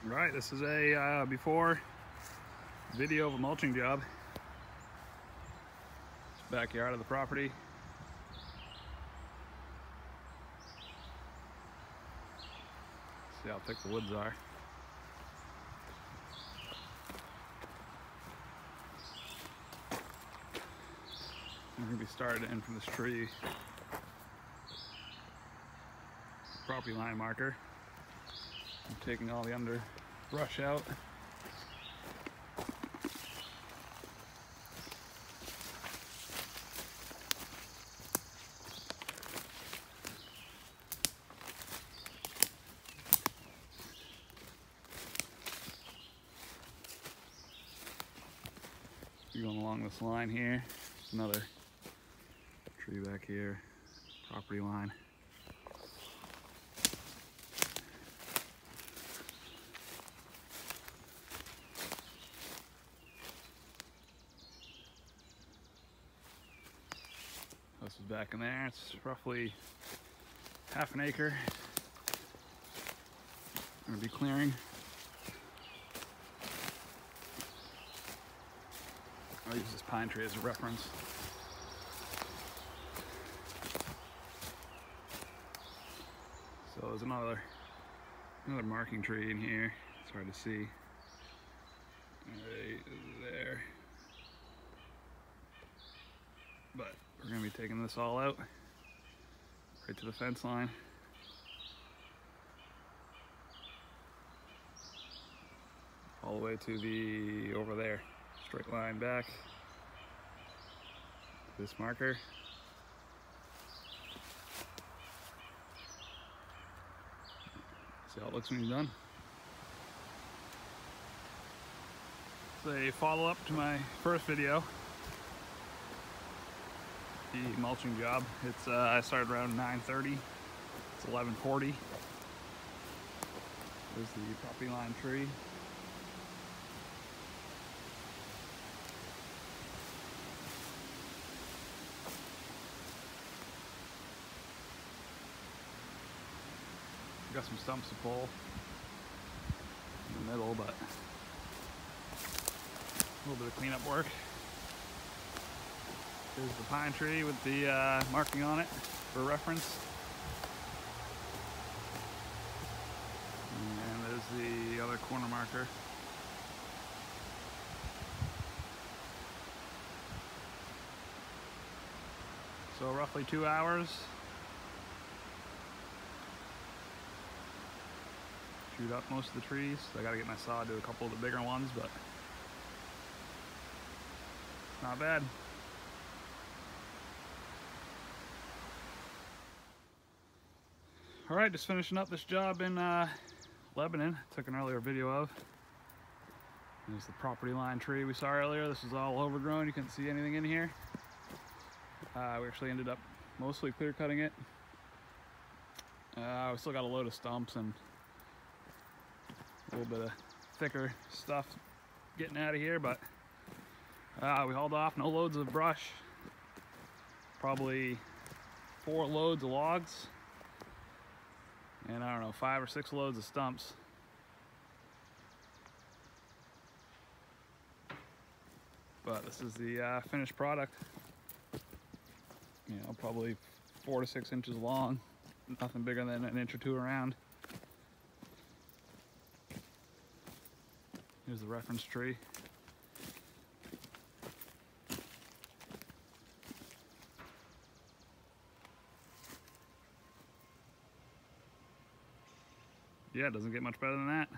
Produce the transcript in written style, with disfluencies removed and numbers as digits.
Right, this is a before video of a mulching job. It's backyard of the property. See how thick the woods are. We're going to be starting in from this tree. Property line marker. I'm taking all the underbrush out. Going along this line here. There's another tree back here. Property line. This is back in there. It's roughly half an acre. I'm going to be clearing. I'll use this pine tree as a reference. So there's another marking tree in here. It's hard to see. Right there. But we're going to be taking this all out, right to the fence line. All the way to the, over there, straight line back. This marker. See how it looks when he's done. It's a follow-up to my first video. The mulching job. It's I started around 9:30. It's 11:40. There's the property line tree. Got some stumps to pull in the middle, but a little bit of cleanup work. There's the pine tree with the marking on it for reference. And there's the other corner marker. So roughly 2 hours. Shoot up most of the trees. I gotta get my saw to do a couple of the bigger ones, but not bad. All right, just finishing up this job in Lebanon. Took an earlier video of. There's the property line tree we saw earlier. This is all overgrown. You couldn't see anything in here. We actually ended up mostly clear cutting it. We still got a load of stumps and a little bit of thicker stuff getting out of here, but we hauled off no loads of brush. Probably 4 loads of logs. And I don't know, 5 or 6 loads of stumps. But this is the finished product. You know, probably 4 to 6 inches long. Nothing bigger than an inch or 2 around. Here's the reference tree. Yeah, it doesn't get much better than that.